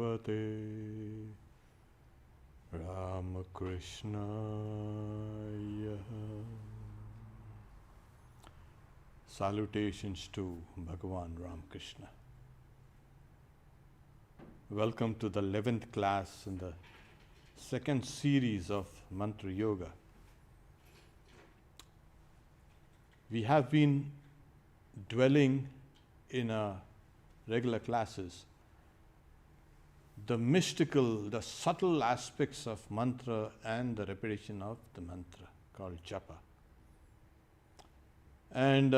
Bhagavate Ramakrishna. Salutations to Bhagavan Ramakrishna. Welcome to the 11th class in the second series of Mantra Yoga. We have been dwelling in our regular classes the mystical, the subtle aspects of mantra and the repetition of the mantra called Japa. And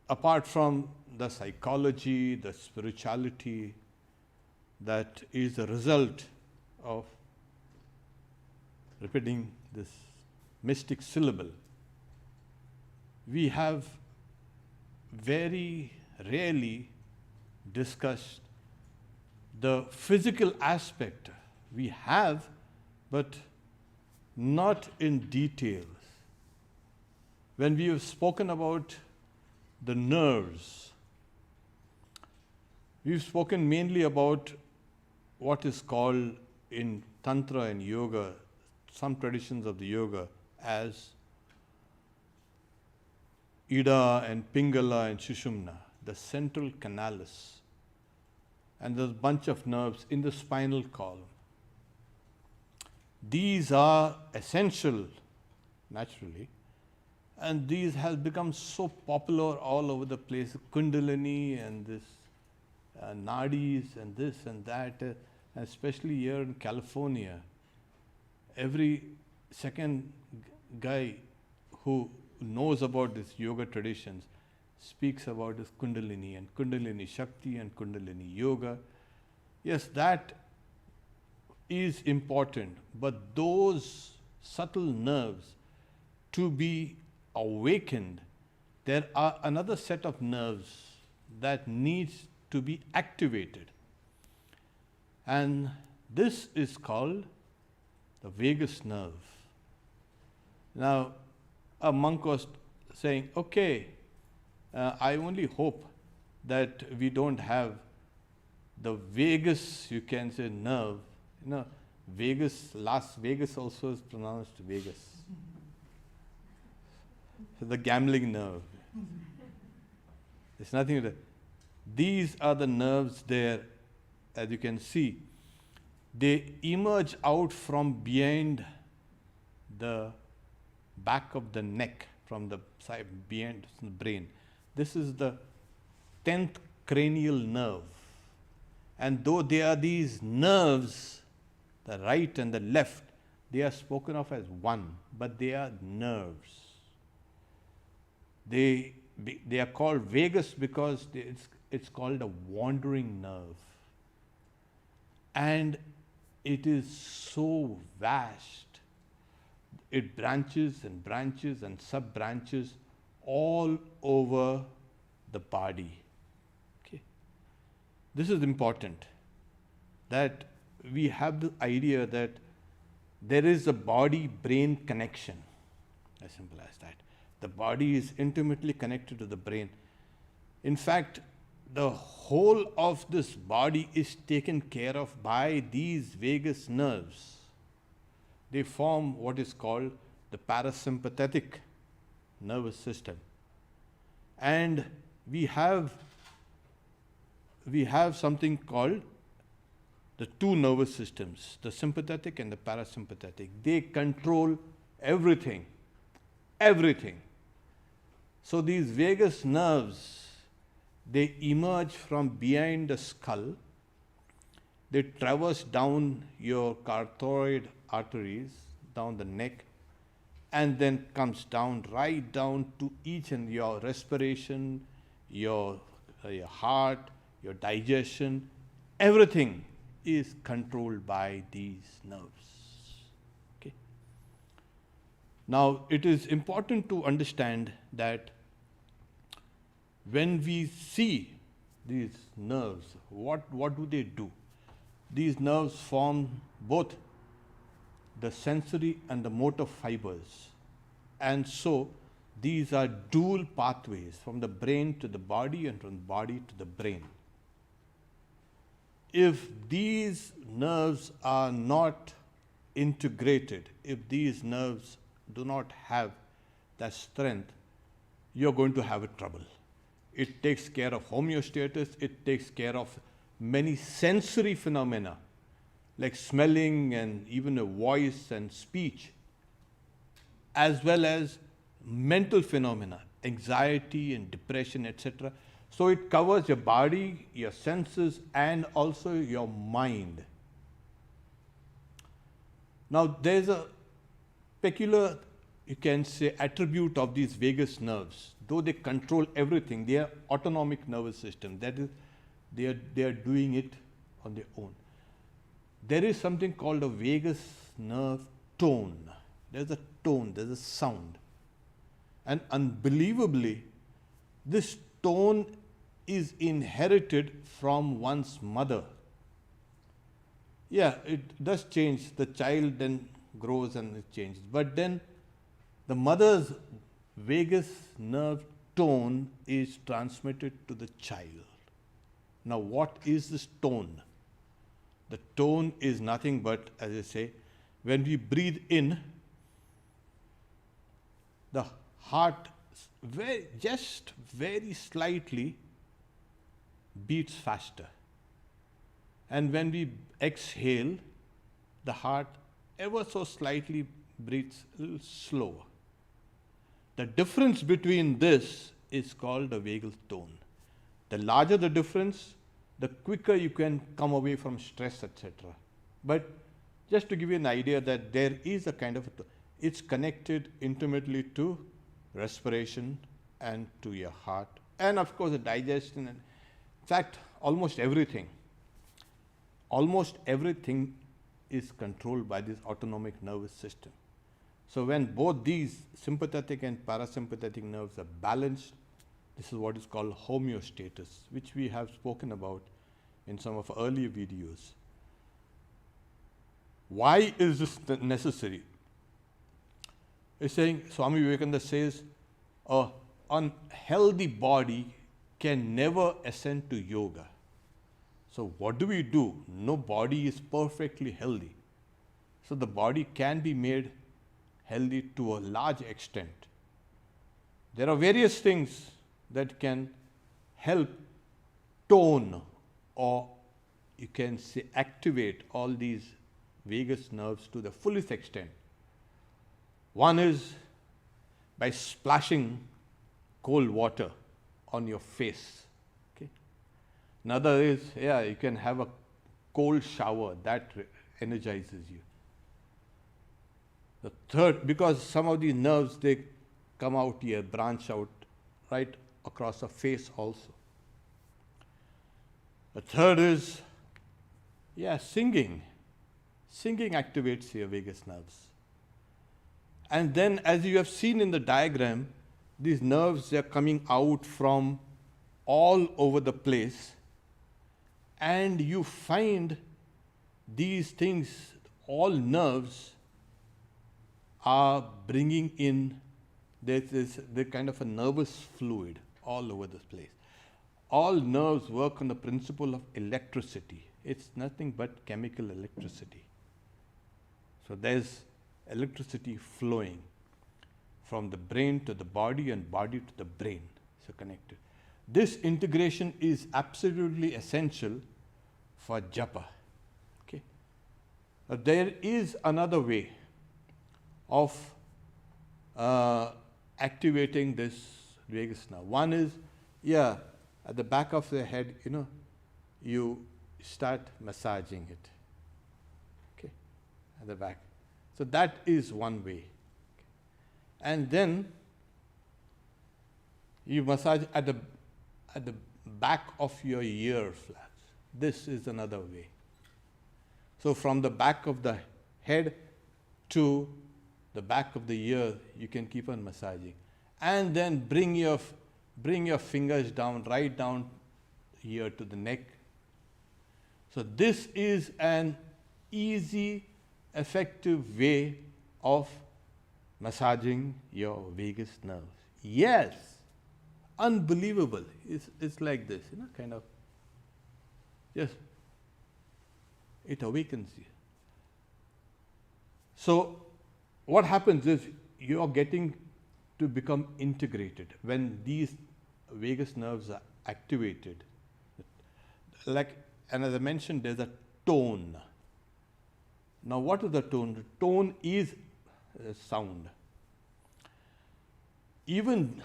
apart from the psychology, the spirituality that is the result of repeating this mystic syllable, we have very rarely discussed the physical aspect. We have, but not in details. When we have spoken about the nerves, we've spoken mainly about what is called in Tantra and Yoga, some traditions of the Yoga, as Ida and Pingala and Sushumna, the central canalus. And there's a bunch of nerves in the spinal column. These are essential, naturally, and these have become so popular all over the place. Kundalini and this nadis and this and that, especially here in California. Every second guy who knows about these yoga traditions speaks about this Kundalini and Kundalini Shakti and Kundalini Yoga. Yes, that is important, but those subtle nerves to be awakened, there are another set of nerves that needs to be activated. And this is called the vagus nerve. Now, a monk was saying, okay, I only hope that we don't have the vagus, you can say, nerve. You know, Vegas, Las Vegas also is pronounced Vegas. So the gambling nerve. There's nothing to that. These are the nerves there, as you can see. They emerge out from behind the back of the neck, from the side, behind the brain. This is the 10th cranial nerve. And though they are these nerves, the right and the left, they are spoken of as one, but they are nerves. They are called vagus because it's called a wandering nerve. And it is so vast. It branches and branches and sub-branches all over the body. Okay. This is important, that we have the idea that there is a body-brain connection, as simple as that. The body is intimately connected to the brain. In fact, the whole of this body is taken care of by these vagus nerves. They form what is called the parasympathetic nervous system. And we have something called the two nervous systems, the sympathetic and the parasympathetic. They control everything, everything. So these vagus nerves, they emerge from behind the skull. They traverse down your carotid arteries, down the neck, and then comes down, right down to each and your respiration, your heart, your digestion. Everything is controlled by these nerves. Okay. Now, it is important to understand that when we see these nerves, what do they do? These nerves form both the sensory and the motor fibers. And so these are dual pathways from the brain to the body and from the body to the brain. if these nerves are not integrated, if these nerves do not have that strength, you're going to have a trouble. It takes care of homeostasis, it takes care of many sensory phenomena like smelling and even a voice and speech, as well as mental phenomena, anxiety and depression, etc. So it covers your body, your senses, and also your mind. Now there's a peculiar, you can say, attribute of these vagus nerves. Though they control everything, they are autonomic nervous system. That is, they are doing it on their own. There is something called a vagus nerve tone. There's a tone, there's a sound. And unbelievably, this tone is inherited from one's mother. Yeah, it does change. The child then grows and it changes. But then the mother's vagus nerve tone is transmitted to the child. Now, what is this tone? The tone is nothing but, as I say, when we breathe in, the heart just very slightly beats faster. And when we exhale, the heart ever so slightly beats a little slower. The difference between this is called the vagal tone. The larger the difference, the quicker you can come away from stress, etc. But just to give you an idea that there is a kind of, it's connected intimately to respiration and to your heart, and of course the digestion, and in fact almost everything is controlled by this autonomic nervous system. So when both these sympathetic and parasympathetic nerves are balanced, this is what is called homeostasis, which we have spoken about in some of our earlier videos. Why is this necessary? It's saying, Swami Vivekananda says, a unhealthy body can never ascend to yoga. So what do we do? No body is perfectly healthy. So the body can be made healthy to a large extent. There are various things that can help tone, or you can say activate all these vagus nerves to the fullest extent. One is by splashing cold water on your face. Okay. Another is, you can have a cold shower, that energizes you. The third, because some of these nerves, they come out here, branch out right across the face also. The third is, singing. Singing activates your vagus nerves. And then, as you have seen in the diagram, these nerves are coming out from all over the place, and you find these things, all nerves are bringing in, there's kind of a nervous fluid all over this place. All nerves work on the principle of electricity. It's nothing but chemical electricity. So there's electricity flowing from the brain to the body and body to the brain. So connected. This integration is absolutely essential for Japa. Okay. There is another way of activating this vagus nerve. One is, at the back of the head, you start massaging it. Okay, at the back. So that is one way. And then you massage at the back of your ear flaps. This is another way. So from the back of the head to the back of the ear, you can keep on massaging. And then bring your fingers down, right down here to the neck. So this is an easy, effective way of massaging your vagus nerves. Yes, unbelievable. It's like this, kind of just It awakens you. So what happens is you are getting to become integrated when these vagus nerves are activated. And as I mentioned, there's a tone. Now what is the tone? The tone is sound. Even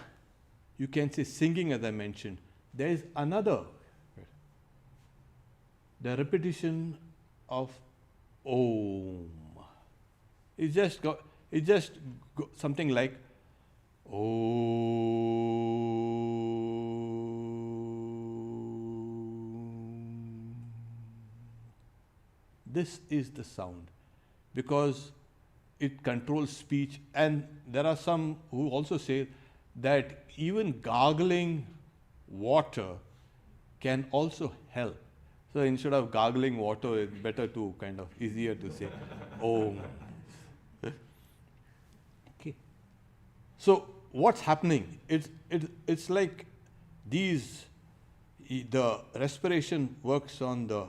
you can say singing, as I mentioned, there is another. The repetition of Om. It's just something like Om. This is the sound because it controls speech, and there are some who also say that even gargling water can also help. So instead of gargling water, it's better to easier to say Om. Okay. So what's happening? It's like the respiration works on the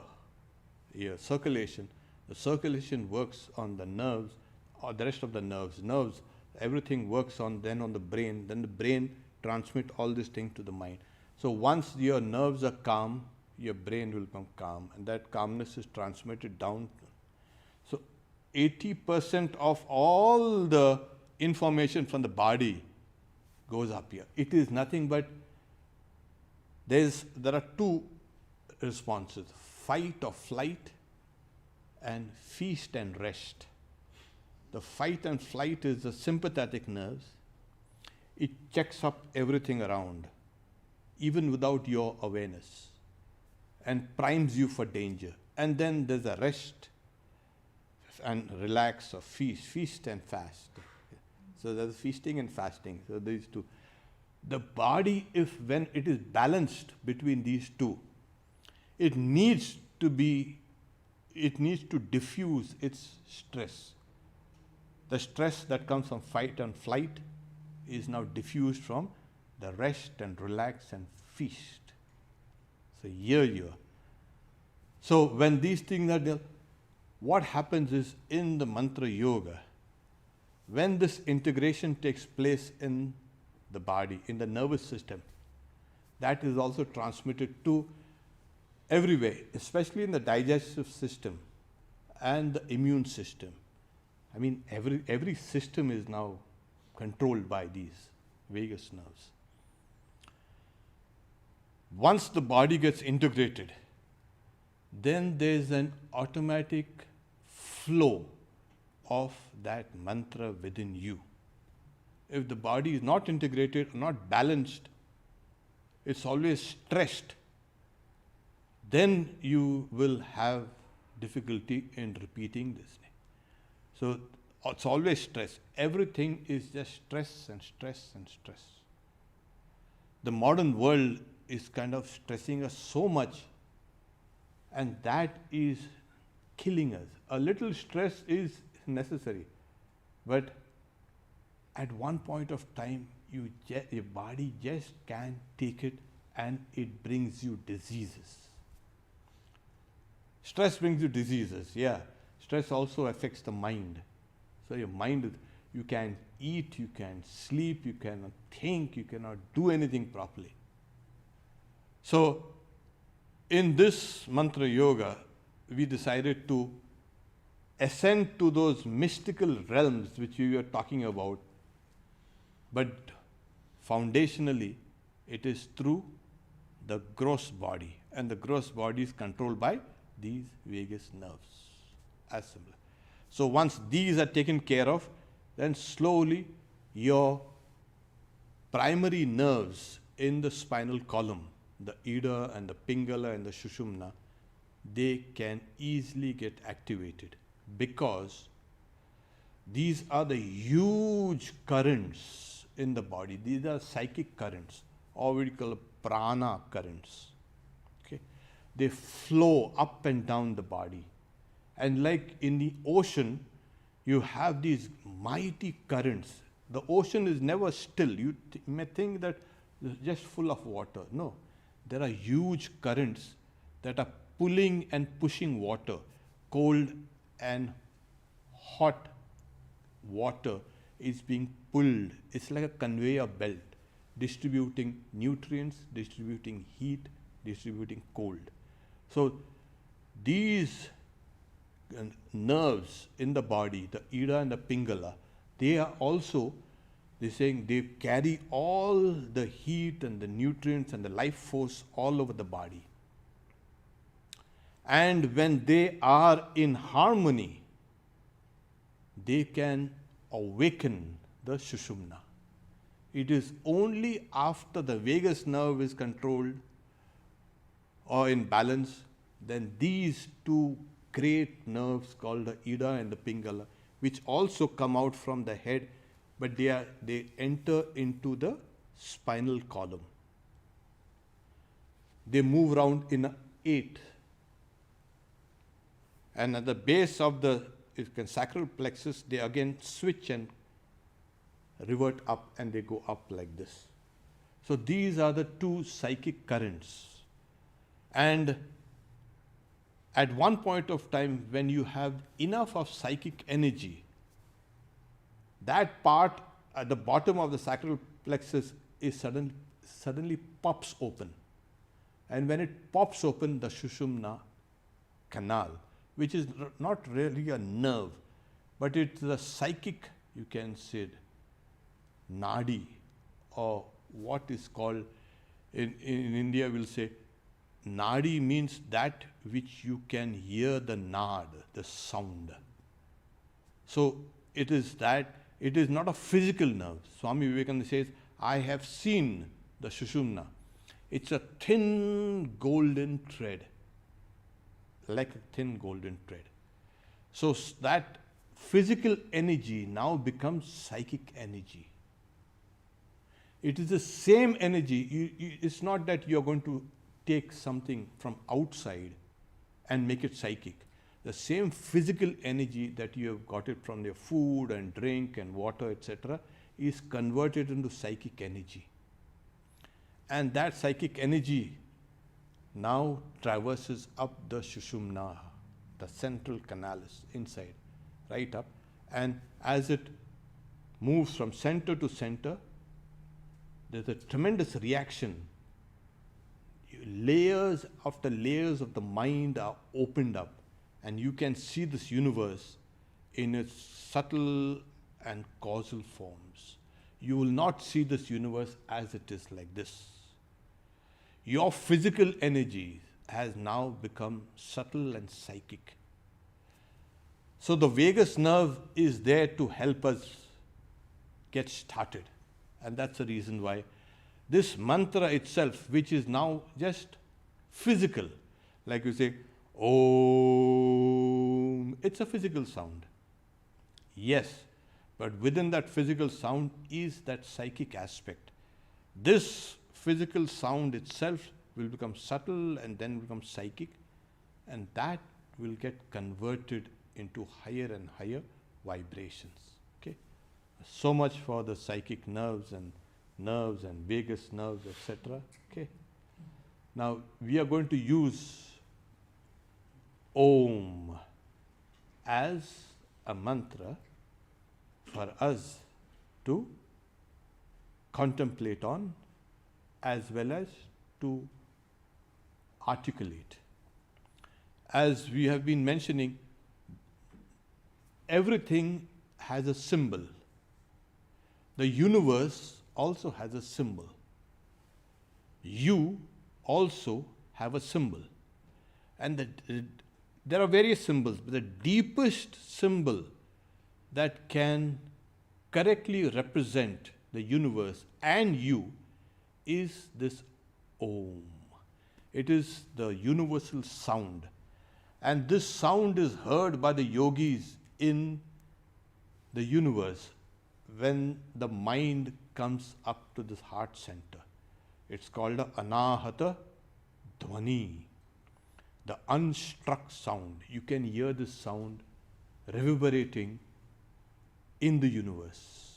circulation. The circulation works on the nerves, or the rest of the nerves. Everything works on the brain. Then the brain transmits all these things to the mind. So once your nerves are calm, your brain will become calm, and that calmness is transmitted down. So 80% of all the information from the body goes up here. It is nothing but there are two responses: fight or flight, and feast and rest. The fight and flight is the sympathetic nerves. It checks up everything around, even without your awareness, and primes you for danger. And then there's a rest and relax or feast and fast. So there's feasting and fasting. So these two. The body, when it is balanced between these two, it needs to diffuse its stress. The stress that comes from fight and flight is now diffused from the rest and relax and feast. So here. So when these things are there, what happens is in the mantra yoga, when this integration takes place in the body, in the nervous system, that is also transmitted to everywhere, especially in the digestive system and the immune system. I mean, every system is now controlled by these vagus nerves. Once the body gets integrated, then there's an automatic flow of that mantra within you. If the body is not integrated, not balanced, it's always stressed, then you will have difficulty in repeating this. So it's always stress. Everything is just stress and stress and stress. The modern world is stressing us so much, and that is killing us. A little stress is necessary, but at one point of time, your body just can't take it, and it brings you diseases. Stress brings you diseases, yeah. Stress also affects the mind. So your mind, you can't eat, you can't sleep, you cannot think, you cannot do anything properly. So in this mantra yoga, we decided to ascend to those mystical realms which we were talking about, but foundationally it is through the gross body, and the gross body is controlled by these vagus nerves. As similar. So once these are taken care of, then slowly your primary nerves in the spinal column, the Ida and the Pingala and the Shushumna, they can easily get activated, because these are the huge currents in the body. These are psychic currents, or we call prana currents. Okay? They flow up and down the body. And like in the ocean, you have these mighty currents. The ocean is never still. You may think that it's just full of water. No, there are huge currents that are pulling and pushing water, cold and hot water is being pulled. It's like a conveyor belt, distributing nutrients, distributing heat, distributing cold. So these nerves in the body, the Ida and the Pingala, they are also, they're saying they carry all the heat and the nutrients and the life force all over the body. And when they are in harmony, they can awaken the Sushumna. It is only after the vagus nerve is controlled or in balance, then these two great nerves called the Ida and the Pingala, which also come out from the head, but they enter into the spinal column. They move around in an 8. And at the base of the sacral plexus, they again switch and revert up, and they go up like this. So these are the two psychic currents. And at one point of time, when you have enough of psychic energy, that part at the bottom of the sacral plexus is suddenly pops open. And when it pops open, the Sushumna canal, which is not really a nerve, but it's the psychic, you can say, nadi, or what is called, in India we'll say, nadi means that which you can hear the nad, the sound. So it is that, it is not a physical nerve. Swami Vivekananda says, I have seen the Sushumna. It's a thin golden thread, like a thin golden thread. So that physical energy now becomes psychic energy. It is the same energy. It's not that you're going to take something from outside and make it psychic. The same physical energy that you have got it from your food and drink and water, etc., is converted into psychic energy. And that psychic energy now traverses up the Sushumna, the central canal is inside, right up. And as it moves from center to center, there's a tremendous reaction. Layers after layers of the mind are opened up, and you can see this universe in its subtle and causal forms. You will not see this universe as it is like this. Your physical energy has now become subtle and psychic. So the vagus nerve is there to help us get started. And that's the reason why this mantra itself, which is now just physical, like you say, Om, it's a physical sound. Yes, but within that physical sound is that psychic aspect. This physical sound itself will become subtle and then become psychic, and that will get converted into higher and higher vibrations. Okay, so much for the psychic nerves and vagus nerves, etc. Okay. Now we are going to use Om as a mantra for us to contemplate on, as well as to articulate. As we have been mentioning, everything has a symbol. The universe also has a symbol. You also have a symbol. And there are various symbols, but the deepest symbol that can correctly represent the universe and you is this Om. It is the universal sound. And this sound is heard by the yogis in the universe when the mind comes up to this heart center. It's called the Anahata Dhvani, the unstruck sound. You can hear this sound reverberating in the universe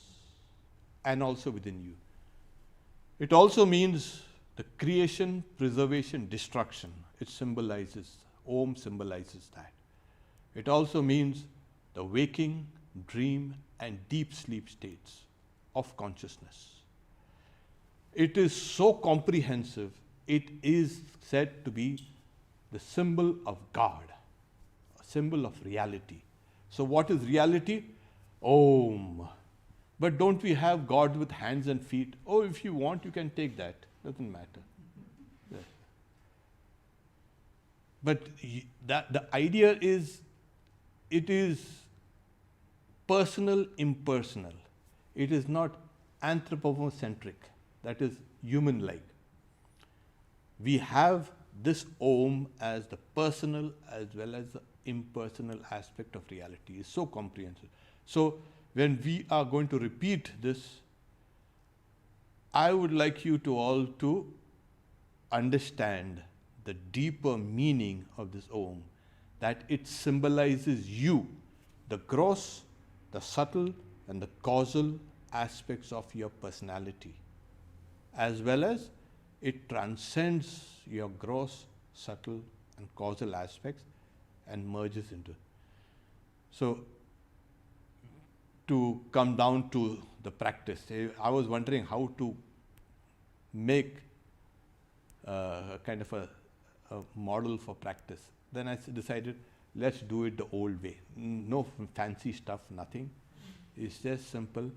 and also within you. It also means the creation, preservation, destruction. It symbolizes, Om symbolizes that. It also means the waking, dream, and deep sleep states of consciousness. It is so comprehensive, it is said to be the symbol of God, a symbol of reality. So what is reality? Om. But don't we have God with hands and feet? Oh, if you want, you can take that. Doesn't matter. Yes. But the idea is, it is personal, impersonal. It is not anthropocentric, that is human-like. We have this Om as the personal as well as the impersonal aspect of reality. It's so comprehensive. So when we are going to repeat this, I would like you to all to understand the deeper meaning of this Om, that it symbolizes you, the gross, the subtle, and the causal aspects of your personality, as well as it transcends your gross, subtle, and causal aspects and merges into. So, to come down to the practice, I was wondering how to make kind of a model for practice. Then I decided, let's do it the old way. No fancy stuff, nothing. It's just simple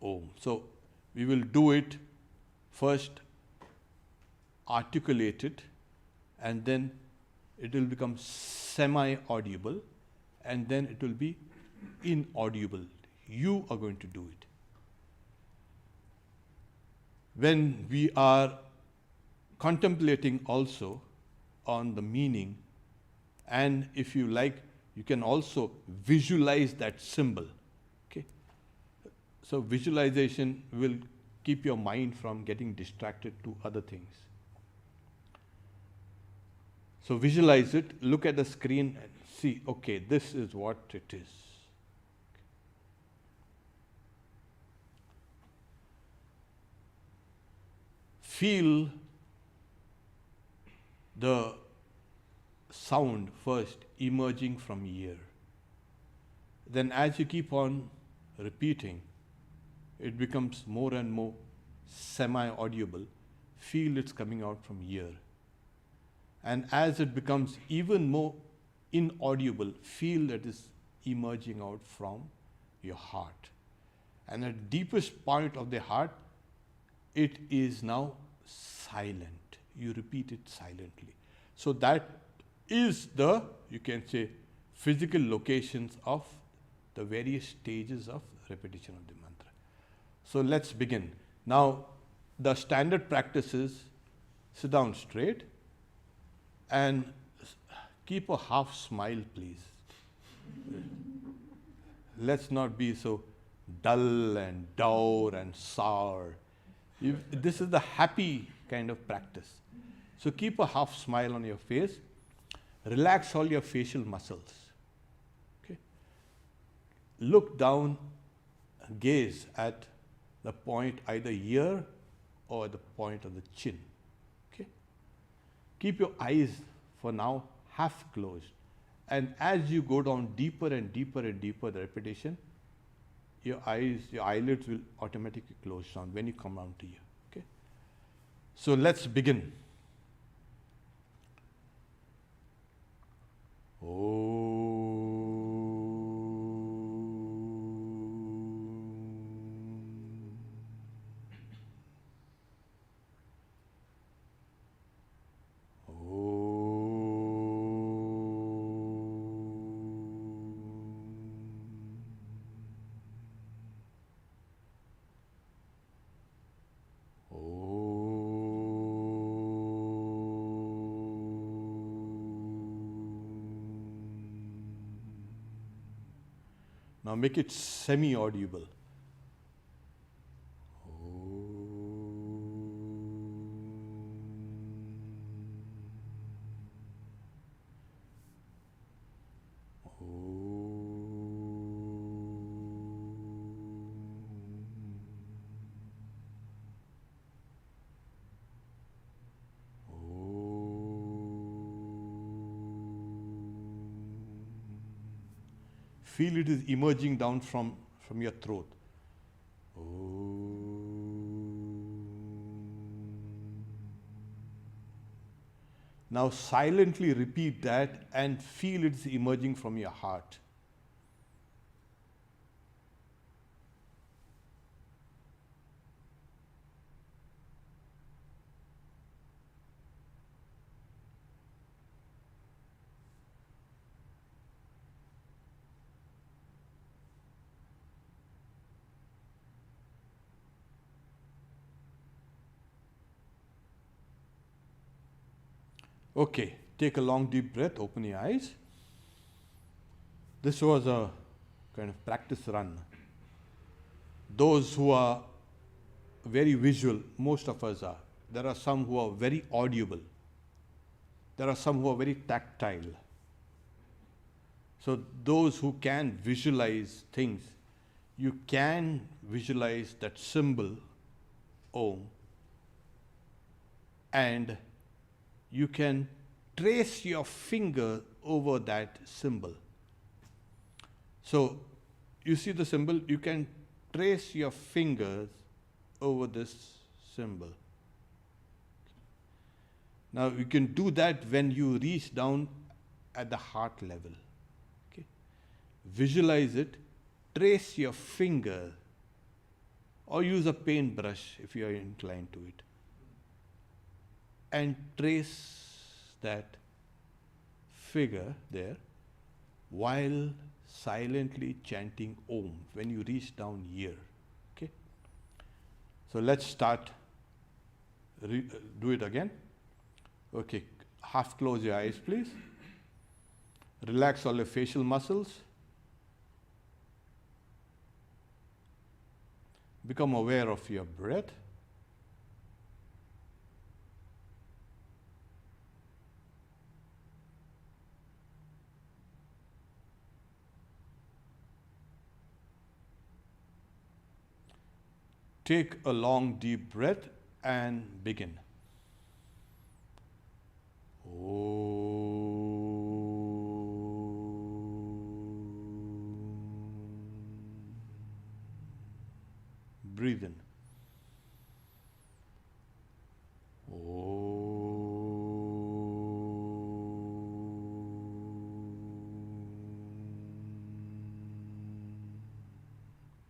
Om. So we will do it first, articulate it, and then it will become semi-audible, and then it will be inaudible. You are going to do it. When we are contemplating also on the meaning, and if you like, you can also visualize that symbol. Okay? So visualization will keep your mind from getting distracted to other things. So visualize it, look at the screen and see, okay, this is what it is. Feel the sound first emerging from ear. Then as you keep on repeating, it becomes more and more semi-audible. Feel it's coming out from ear. And as it becomes even more inaudible, feel that is emerging out from your heart. And at the deepest point of the heart, it is now silent. You repeat it silently. So that is the, you can say, physical locations of the various stages of repetition of the mantra. So let's begin. Now, the standard practice is sit down straight and keep a half smile, please. Let's not be so dull and dour and sour. This is the happy kind of practice. So keep a half smile on your face. Relax all your facial muscles. Okay? Look down, gaze at the point either ear or the point of the chin. Okay? Keep your eyes for now half closed. And as you go down deeper and deeper and deeper the repetition, your eyelids will automatically close down when you come down to here. Okay? So let's begin. Now make it semi-audible. Feel it is emerging down from your throat. Om. Now silently repeat that and feel it is emerging from your heart. Okay, take a long deep breath, open your eyes. This was a kind of practice run. Those who are very visual, most of us are. There are some who are very audible. There are some who are very tactile. So those who can visualize things, you can visualize that symbol, Om, and you can trace your finger over that symbol. So you see the symbol, you can trace your fingers over this symbol. Now you can do that when you reach down at the heart level. Okay? Visualize it, trace your finger, or use a paintbrush if you are inclined to it, and trace that figure there while silently chanting Om when you reach down here. Okay? So let's start. Do it again. Okay, half close your eyes, please. Relax all your facial muscles. Become aware of your breath. Take a long deep breath and begin. Breathe in.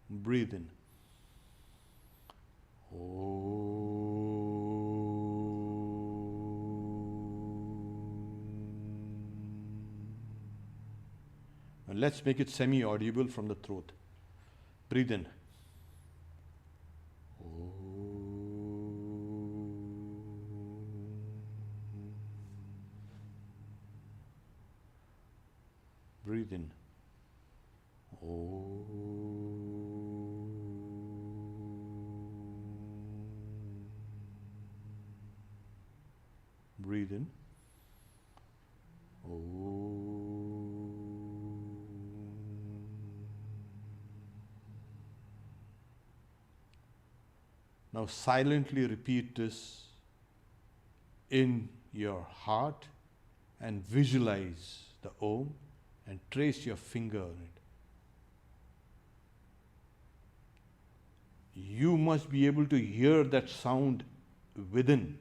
Breathe in. Let's make it semi-audible from the throat. Breathe in. Breathe in. Breathe in. Now silently repeat this in your heart and visualize the Om and trace your finger on it. You must be able to hear that sound within.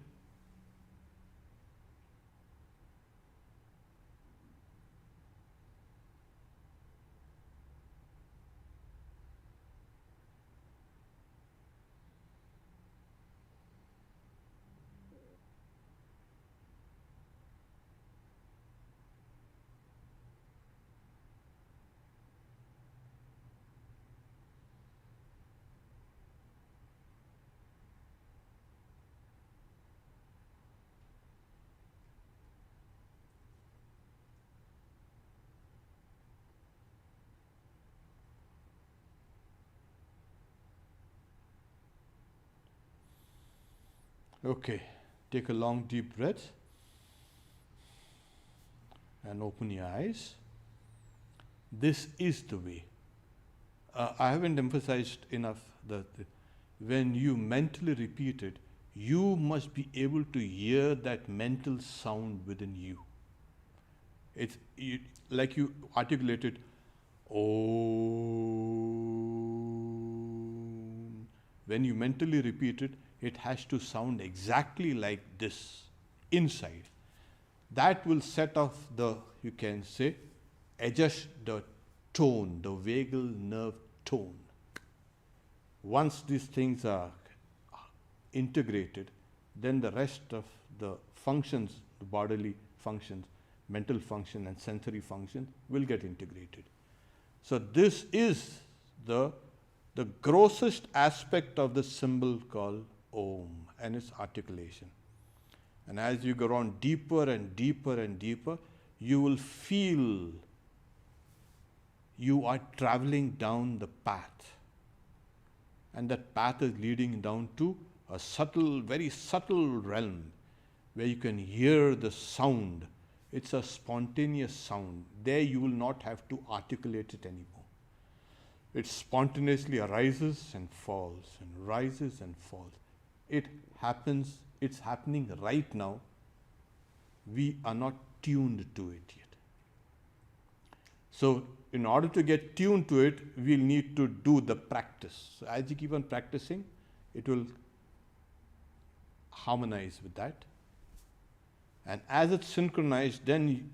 Okay, take a long deep breath and open your eyes. This is the way. I haven't emphasized enough that when you mentally repeat it, you must be able to hear that mental sound within you. It's like you articulated Om. When you mentally repeat it, it has to sound exactly like this inside. That will set off the, you can say, adjust the tone, the vagal nerve tone. Once these things are integrated, then the rest of the functions, the bodily functions, mental function and sensory function will get integrated. So this is the grossest aspect of the symbol called Om and its articulation. And as you go on deeper and deeper and deeper, you will feel you are traveling down the path. And that path is leading down to a subtle, very subtle realm where you can hear the sound. It's a spontaneous sound. There you will not have to articulate it anymore. It spontaneously arises and falls and rises and falls. It happens, it's happening right now. We are not tuned to it yet. So in order to get tuned to it, we'll need to do the practice. So as you keep on practicing, it will harmonize with that. And as it's synchronized, then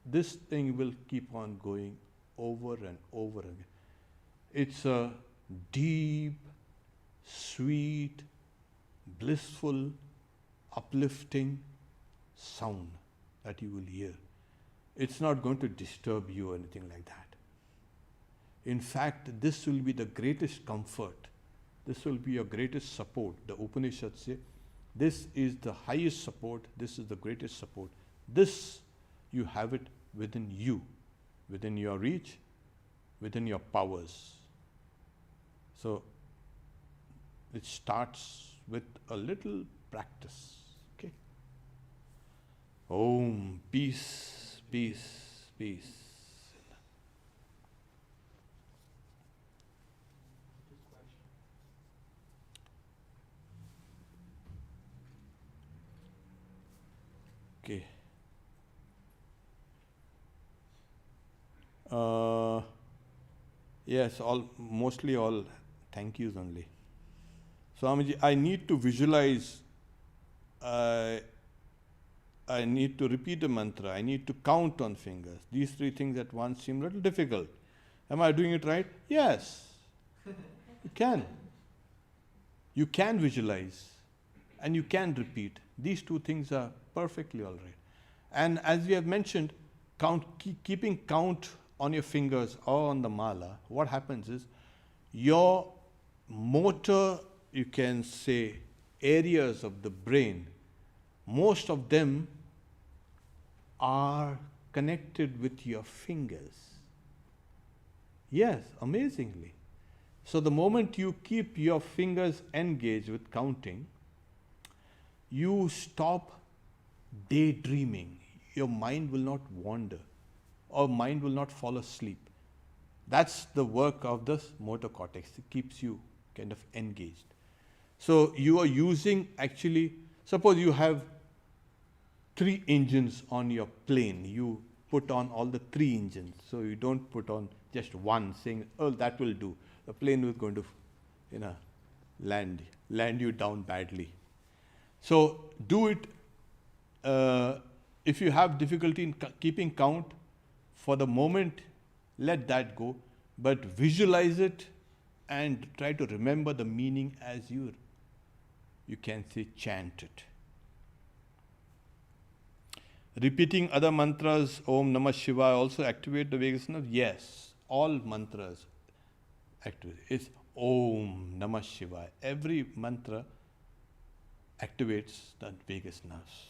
this thing will keep on going over and over again. It's a deep, sweet, blissful, uplifting sound that you will hear. It's not going to disturb you or anything like that. In fact, this will be the greatest comfort. This will be your greatest support. The Upanishads say, this is the highest support, this is the greatest support. This, you have it within you, within your reach, within your powers. So, it starts with a little practice. Okay? Om, peace, peace, peace. Okay. Yes, mostly all thank yous only. Swamiji, I need to visualize, I need to repeat a mantra, I need to count on fingers. These three things at once seem a little difficult. Am I doing it right? Yes. You can. You can visualize and you can repeat. These two things are perfectly all right. And as we have mentioned, keeping count on your fingers or on the mala, what happens is your motor, you can say, areas of the brain, most of them are connected with your fingers. Yes, amazingly. So the moment you keep your fingers engaged with counting, you stop daydreaming. Your mind will not wander or mind will not fall asleep. That's the work of the motor cortex. It keeps you kind of engaged. So you are using actually, suppose you have 3 engines on your plane. You put on all the 3 engines. So you don't put on just one saying, oh, that will do. The plane is going to, land you down badly. So do it. If you have difficulty in keeping count, for the moment, let that go. But visualize it and try to remember the meaning as you can say chant it. Repeating other mantras, Om Namah Shivaya, also activate the vagus nerve? Yes, all mantras activate. It's Om Namah Shivaya. Every mantra activates the vagus nerves.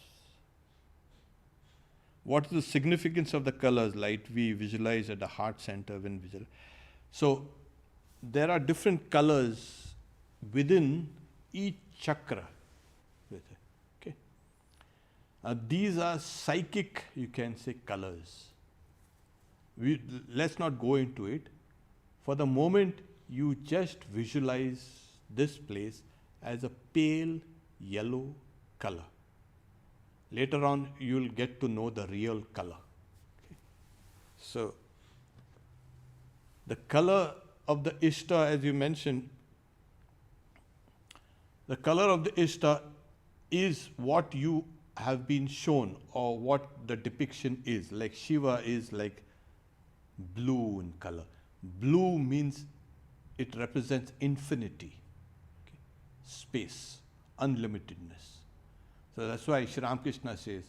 What is the significance of the colors? Light we visualize at the heart center when visualize. So there are different colors within each chakra. Okay. These are psychic, you can say, colors. Let's not go into it. For the moment, you just visualize this place as a pale yellow color. Later on, you will get to know the real color. Okay. So, The color of the ishta, as you mentioned, the color of the ishta is what you have been shown or what the depiction is. Like Shiva is like blue in color. Blue means it represents infinity, okay, space, unlimitedness. So that's why Shri Ramakrishna says,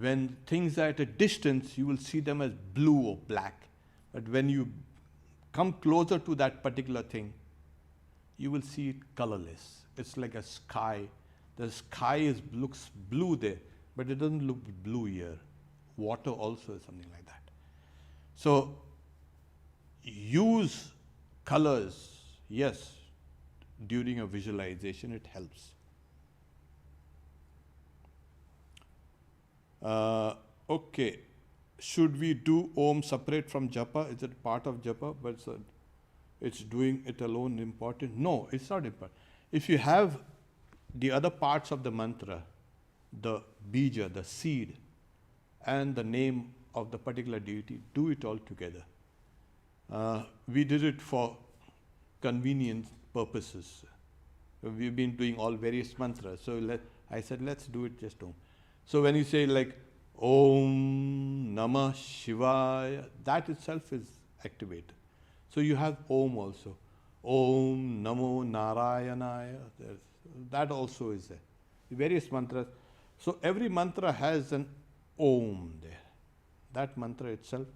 when things are at a distance, you will see them as blue or black. But when you come closer to that particular thing, you will see it colorless. It's like a sky. The sky looks blue there, but it doesn't look blue here. Water also is something like that. So use colors, yes, during a visualization, it helps. Okay, should we do Om separate from Japa? Is it part of Japa? But it's doing it alone important? No, it's not important. If you have the other parts of the mantra, the bija, the seed, and the name of the particular deity, do it all together. We did it for convenience purposes. We've been doing all various mantras. So I said, let's do it just Om. So when you say like Om Namah Shivaya, that itself is activated. So you have Om also. Om Namo Narayanaya. That also is there. The various mantras. So every mantra has an Om there. That mantra itself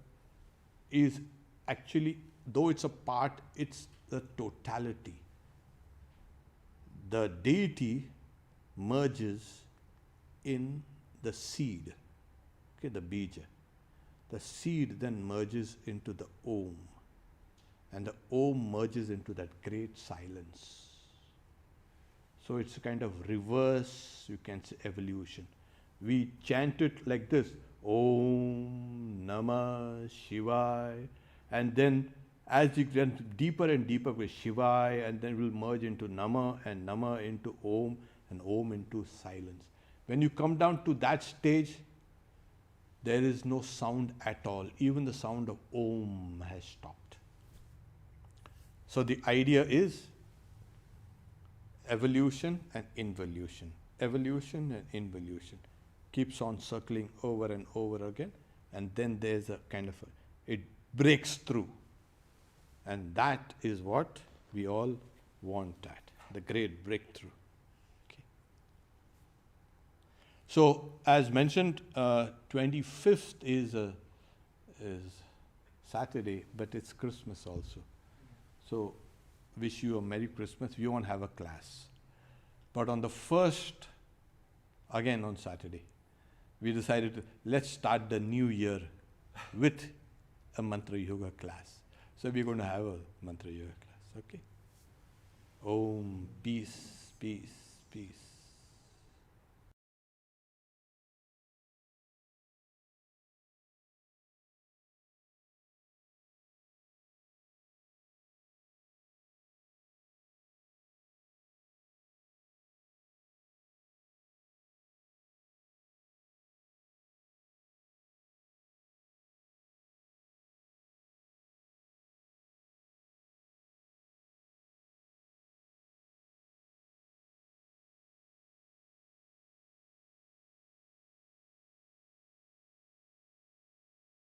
is actually, though it's a part, it's the totality. The deity merges in the seed, okay, the bija. The seed then merges into the Om, and the Om merges into that great silence. So it's a kind of reverse, you can say, evolution. We chant it like this, Om Namah Shivaya, and then as you get deeper and deeper with Shivaya, and then we'll merge into Nama, and Nama into Om, and Om into silence. When you come down to that stage, there is no sound at all. Even the sound of Om has stopped. So the idea is evolution and involution. Evolution and involution. Keeps on circling over and over again, and then there's a kind of, it breaks through. And that is what we all want at, the great breakthrough. So, as mentioned, 25th is Saturday, but it's Christmas also. So, wish you a Merry Christmas. We won't have a class. But on the 1st, again on Saturday, we decided to, let's start the new year with a Mantra Yoga class. So, we're going to have a Mantra Yoga class, okay? Om, peace, peace, peace.